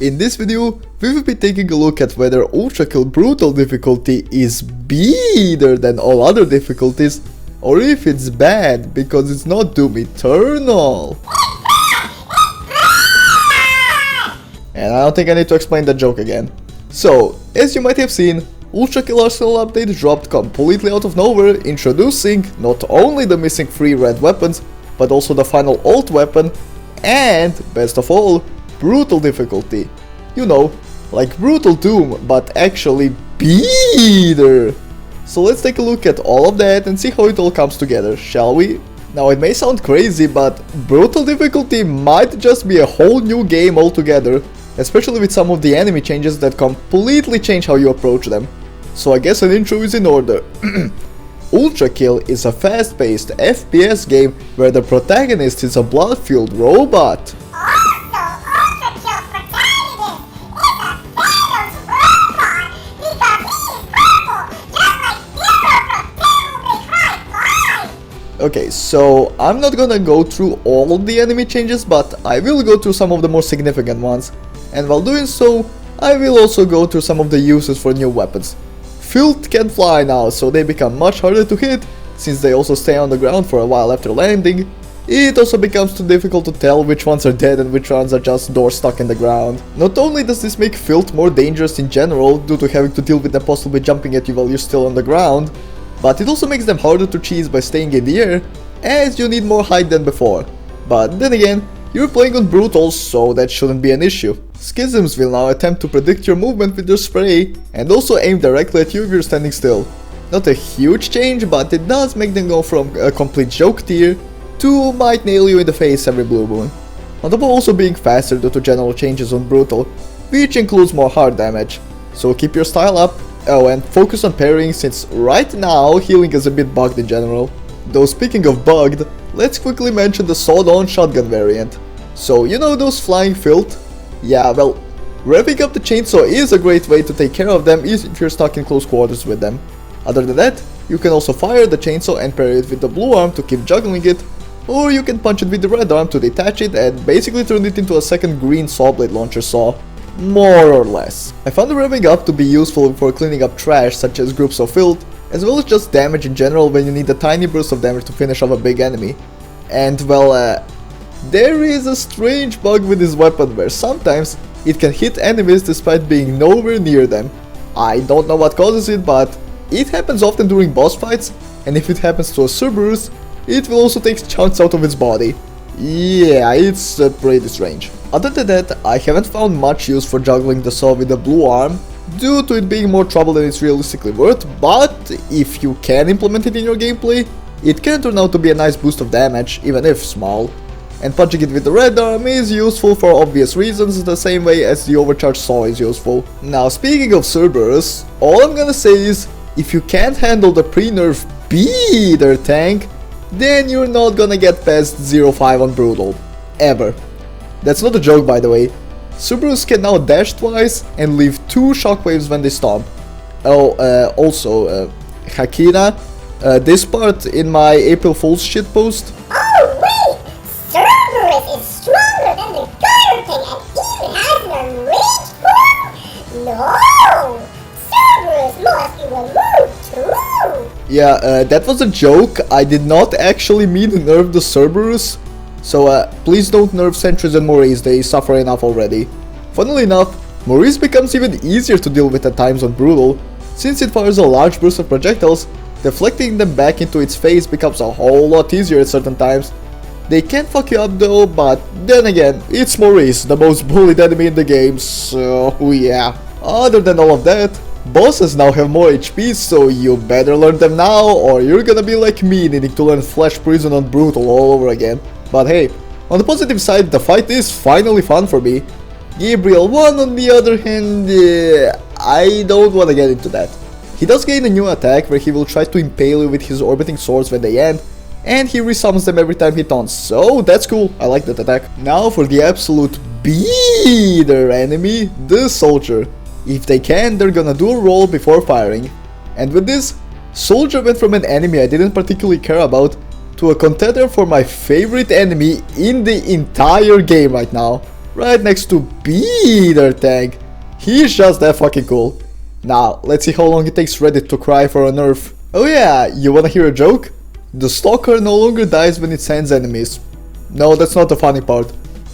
In this video, we will be taking a look at whether Ultrakill Brutal difficulty is better than all other difficulties, or if it's bad because it's not Doom Eternal. And I don't think I need to explain that joke again. So, as you might have seen, Ultrakill Arsenal update dropped completely out of nowhere, introducing not only the missing 3 red weapons, but also the final ult weapon, and, best of all, Brutal difficulty. You know, like Brutal Doom, but actually better. So let's take a look at all of that and see how it all comes together, shall we? Now it may sound crazy, but Brutal difficulty might just be a whole new game altogether, especially with some of the enemy changes that completely change how you approach them. So I guess an intro is in order. Ultrakill is a fast-paced FPS game where the protagonist is a blood-fueled robot. Okay, so I'm not gonna go through all of the enemy changes, but I will go through some of the more significant ones. And while doing so, I will also go through some of the uses for new weapons. Filth can fly now, so they become much harder to hit, since they also stay on the ground for a while after landing. It also becomes too difficult to tell which ones are dead and which ones are just doors stuck in the ground. Not only does this make Filth more dangerous in general, due to having to deal with them possibly jumping at you while you're still on the ground, but it also makes them harder to cheese by staying in the air, as you need more height than before. But then again, you're playing on Brutal, so that shouldn't be an issue. Schisms will now attempt to predict your movement with their spray, and also aim directly at you if you're standing still. Not a huge change, but it does make them go from a complete joke tier to might nail you in the face every blue moon. On top of also being faster due to general changes on Brutal, which includes more hard damage. So keep your style up. Oh, and focus on parrying, since right now healing is a bit bugged in general. Though speaking of bugged, let's quickly mention the sawed-on shotgun variant. So you know those flying filth? Yeah, well, revving up the chainsaw is a great way to take care of them if you're stuck in close quarters with them. Other than that, you can also fire the chainsaw and parry it with the blue arm to keep juggling it, or you can punch it with the red arm to detach it and basically turn it into a second green saw blade launcher saw. More or less. I found the revving up to be useful for cleaning up trash such as groups of filth, as well as just damage in general when you need a tiny burst of damage to finish off a big enemy. And well, there is a strange bug with this weapon where sometimes it can hit enemies despite being nowhere near them. I don't know what causes it, but it happens often during boss fights, and if it happens to a Cerberus, it will also take chunks out of its body. Yeah, it's pretty strange. Other than that, I haven't found much use for juggling the saw with the blue arm, due to it being more trouble than it's realistically worth, but if you can implement it in your gameplay, it can turn out to be a nice boost of damage, even if small. And punching it with the red arm is useful for obvious reasons, the same way as the overcharged saw is useful. Now speaking of Cerberus, all I'm gonna say is, if you can't handle the pre-nerf BETER tank, then you're not gonna get past 0.5 on Brutal. Ever. That's not a joke, by the way. Cerberus can now dash twice and leave 2 shockwaves when they stomp. Oh, also, Hakina, this part in my April Fool's shitpost. Oh wait! Cerberus is stronger than the Guttertank and even has an enraged form? No! Cerberus must be removed too! Yeah, that was a joke. I did not actually mean to nerf the Cerberus. So please don't nerf Sentries and Maurice, they suffer enough already. Funnily enough, Maurice becomes even easier to deal with at times on Brutal, since it fires a large burst of projectiles. Deflecting them back into its face becomes a whole lot easier at certain times. They can fuck you up though, but then again, it's Maurice, the most bullied enemy in the game, so yeah. Other than all of that, bosses now have more HP, so you better learn them now, or you're gonna be like me, needing to learn Flesh Prison on Brutal all over again. But hey, on the positive side, the fight is finally fun for me. Gabriel 1 on the other hand, I don't wanna get into that. He does gain a new attack where he will try to impale you with his orbiting swords when they end, and he resummons them every time he taunts, so that's cool, I like that attack. Now for the absolute beater enemy, the soldier. If they can, they're gonna do a roll before firing. And with this, Soldier went from an enemy I didn't particularly care about to a contender for my favorite enemy in the entire game right now. right next to BETER. He's just that fucking cool. Now, let's see how long it takes Reddit to cry for a nerf. Oh yeah, you wanna hear a joke? The Stalker no longer dies when it sends enemies. No, that's not the funny part.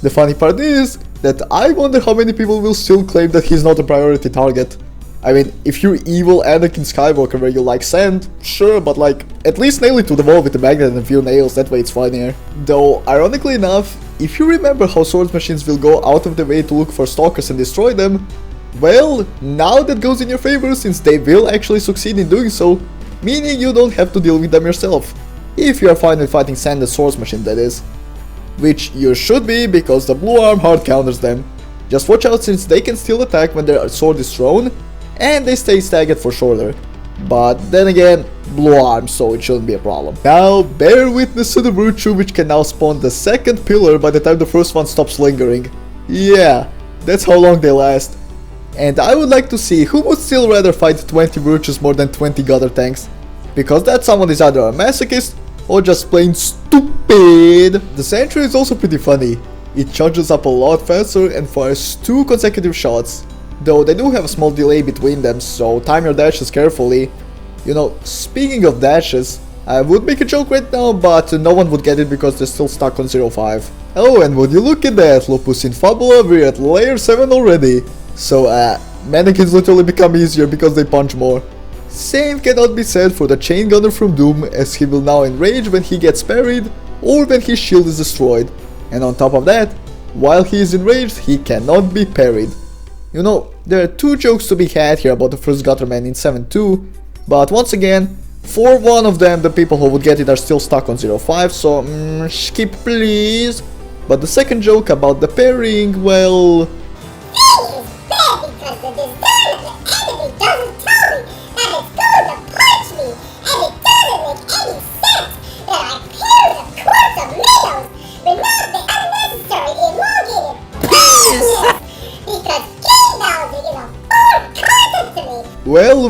The funny part is that I wonder how many people will still claim that he's not a priority target. I mean, if you're evil Anakin Skywalker where you like sand, sure, but like, at least nail it to the wall with a magnet and a few nails, that way it's funnier. Though, ironically enough, if you remember how swords machines will go out of the way to look for stalkers and destroy them, well, now that goes in your favor since they will actually succeed in doing so, meaning you don't have to deal with them yourself. If you are fine with fighting sand and swords machine, that is. Which you should be, because the blue arm hard counters them. Just watch out since they can still attack when their sword is thrown, and they stay staggered for shorter. But then again, blue arm, so it shouldn't be a problem. Now, bear witness to the virtue which can now spawn the second pillar by the time the first one stops lingering. Yeah, that's how long they last. And I would like to see who would still rather fight 20 virtues more than 20 Guttertanks. Because that someone is either a masochist or just plain stupid. The Sentry is also pretty funny. It charges up a lot faster and fires 2 consecutive shots. Though they do have a small delay between them, so time your dashes carefully. You know, speaking of dashes, I would make a joke right now, but no one would get it because they're still stuck on 0.5. Oh, and would you look at that, Lupus in Fabula, we're at layer 7 already. So, mannequins literally become easier because they punch more. Same cannot be said for the Chain Gunner from Doom, as he will now enrage when he gets parried or when his shield is destroyed. And on top of that, while he is enraged, he cannot be parried. You know, there are 2 jokes to be had here about the first Gutterman in 7.2, but once again, for one of them, the people who would get it are still stuck on 0.5, so skip please. But the second joke about the parrying, well... This is bad because the design of the enemy doesn't tell me that it's going to punch me, and it doesn't make any sense that I parry the course of Mayos, remove the unnecessary elongated business, because game balancing is a foreign concept to me.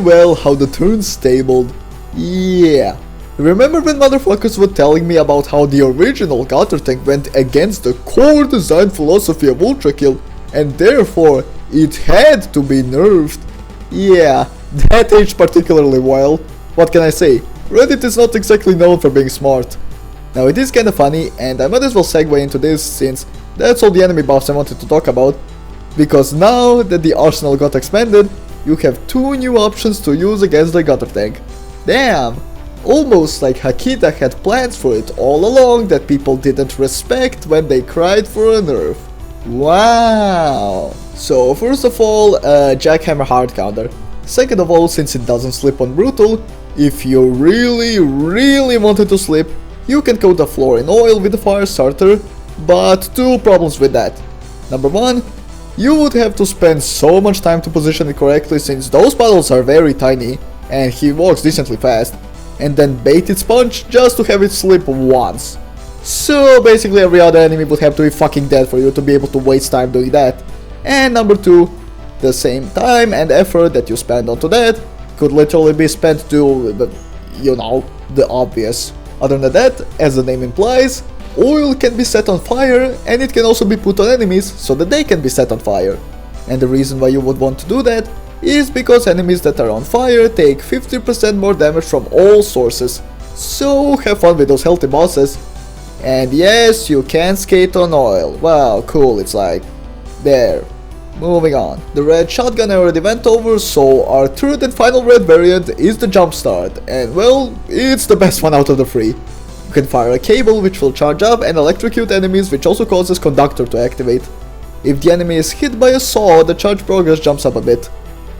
Well, how the turn's tabled. Yeah. Remember when motherfuckers were telling me about how the original Guttertank went against the core design philosophy of Ultrakill, and therefore it had to be nerfed? Yeah, that aged particularly well. What can I say? Reddit is not exactly known for being smart. Now it is kinda funny, and I might as well segue into this since that's all the enemy buffs I wanted to talk about. Because now that the arsenal got expanded, you have 2 new options to use against the Guttertank. Damn! Almost like Hakita had plans for it all along that people didn't respect when they cried for a nerf. Wow! So first of all, Jackhammer hard counter. Second of all, since it doesn't slip on brutal, if you really wanted to slip, you can coat the floor in oil with the Firestarter, but 2 problems with that. Number 1, you would have to spend so much time to position it correctly since those puddles are very tiny, and he walks decently fast, and then bait its punch just to have it slip once. So basically every other enemy would have to be fucking dead for you to be able to waste time doing that. And number 2, the same time and effort that you spend onto that could literally be spent to, you know, the obvious. Other than that, as the name implies, oil can be set on fire and it can also be put on enemies so that they can be set on fire. And the reason why you would want to do that is because enemies that are on fire take 50% more damage from all sources. So have fun with those healthy bosses. And yes, you can skate on oil. Wow, cool, it's like... there. Moving on. The red shotgun I already went over, so our third and final red variant is the Jumpstart. And well, it's the best one out of the 3. You can fire a cable which will charge up and electrocute enemies, which also causes conductor to activate. If the enemy is hit by a saw, the charge progress jumps up a bit.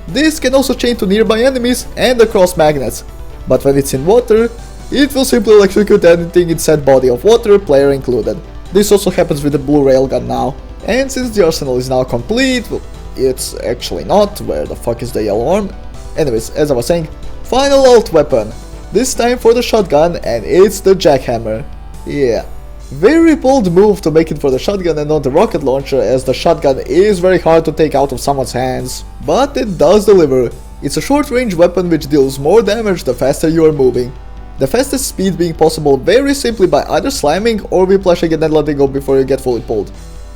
This can also chain to nearby enemies and across magnets, but when it's in water, it will simply electrocute anything in said body of water, player included. This also happens with the blue railgun now. And since the arsenal is now complete, well, it's actually not, where the fuck is the yellow arm? Anyways, as I was saying, final ult weapon. This time for the shotgun, and it's the Jackhammer. Yeah. Very bold move to make it for the shotgun and not the rocket launcher, as the shotgun is very hard to take out of someone's hands. But it does deliver. It's a short range weapon which deals more damage the faster you are moving. The fastest speed being possible very simply by either slamming or whiplashing and then letting go before you get fully pulled.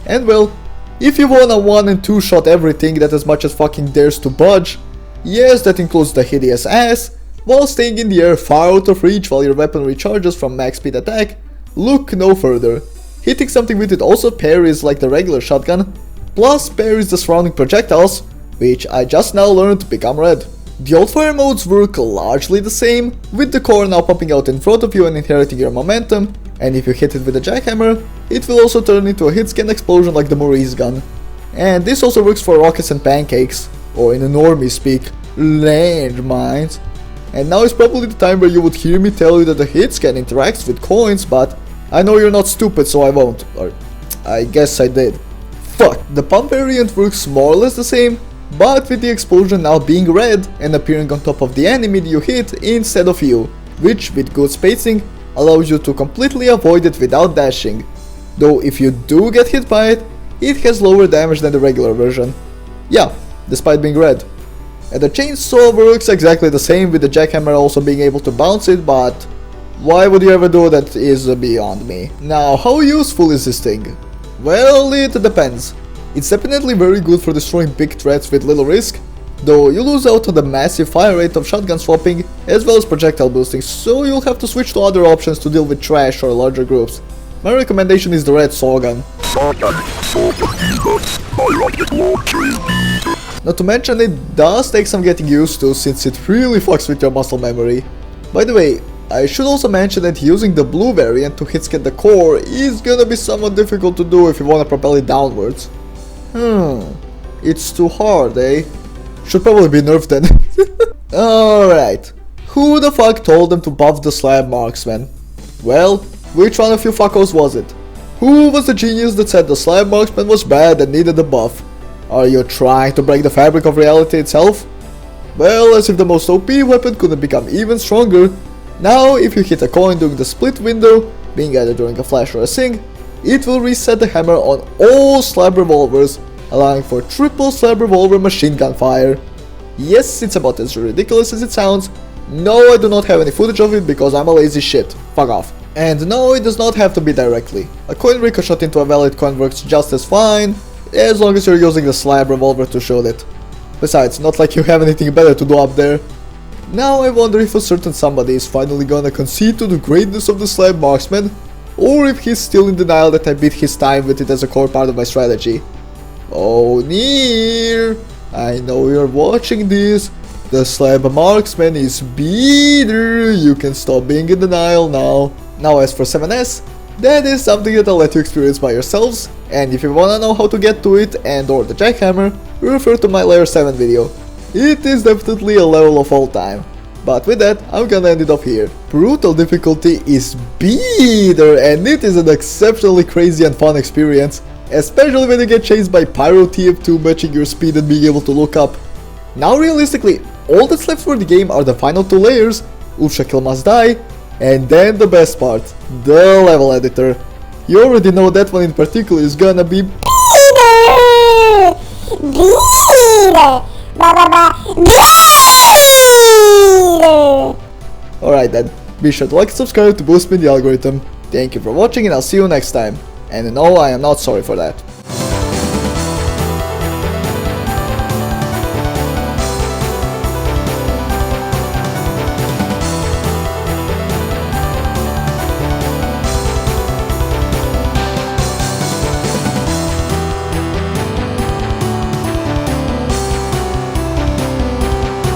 And well, If you wanna 1 and 2 shot everything that as much as fucking dares to budge, yes, that includes the hideous ass, while staying in the air far out of reach while your weapon recharges from max speed attack, look no further. Hitting something with it also parries like the regular shotgun, plus parries the surrounding projectiles, which I just now learned to become red. The old fire modes work largely the same, with the core now popping out in front of you and inheriting your momentum, and if you hit it with a jackhammer, it will also turn into a hit-scan explosion like the Maurice gun. And this also works for rockets and pancakes, or in a normie speak, landmines. And now is probably the time where you would hear me tell you that the hit-scan interacts with coins, but I know you're not stupid, so I won't. Or I guess I did. Fuck, the pump variant works more or less the same, but with the explosion now being red and appearing on top of the enemy you hit instead of you, which with good spacing allows you to completely avoid it without dashing. Though if you do get hit by it, it has lower damage than the regular version. Yeah, despite being red. And the chainsaw works exactly the same, with the jackhammer also being able to bounce it, but why would you ever do that is beyond me. Now, how useful is this thing? Well, it depends. It's definitely very good for destroying big threats with little risk, though you lose out on the massive fire rate of shotgun swapping as well as projectile boosting, so you'll have to switch to other options to deal with trash or larger groups. My recommendation is the red saw gun. Not to mention it does take some getting used to, since it really fucks with your muscle memory. By the way, I should also mention that using the blue variant to hit scan the core is gonna be somewhat difficult to do if you wanna propel it downwards. It's too hard, eh? Should probably be nerfed then. Alright, who the fuck told them to buff the slab marksman? Well, which one of you fuckos was it? Who was the genius that said the slab marksman was bad and needed a buff? Are you trying to break the fabric of reality itself? Well, as if the most OP weapon couldn't become even stronger, now if you hit a coin during the split window, being either during a flash or a sing, it will reset the hammer on all slab revolvers, allowing for triple slab revolver machine gun fire. Yes, it's about as ridiculous as it sounds. No, I do not have any footage of it because I'm a lazy shit. Fuck off. And no, it does not have to be directly. A coin ricochet into a valid coin works just as fine, as long as you're using the slab revolver to shoot it. Besides, not like you have anything better to do up there. Now I wonder if a certain somebody is finally gonna concede to the greatness of the slab marksman, or if he's still in denial that I beat his time with it as a core part of my strategy. Oh, Near, I know you're watching this. The slab marksman is BETER. You can stop being in denial now. Now as for 7S, that is something that I'll let you experience by yourselves, and if you wanna know how to get to it and or the jackhammer, refer to my layer 7 video. It is definitely a level of all time. But with that, I'm gonna end it off here. Brutal difficulty is BETER, and it is an exceptionally crazy and fun experience, especially when you get chased by Pyro TF2 matching your speed and being able to look up. Now realistically, all that's left for the game are the final 2 layers, Ultrakill must die, and then the best part, the level editor. You already know that one in particular is gonna be BETER! Alright then, be sure to like and subscribe to boost me in the algorithm. Thank you for watching and I'll see you next time. And no, I am not sorry for that.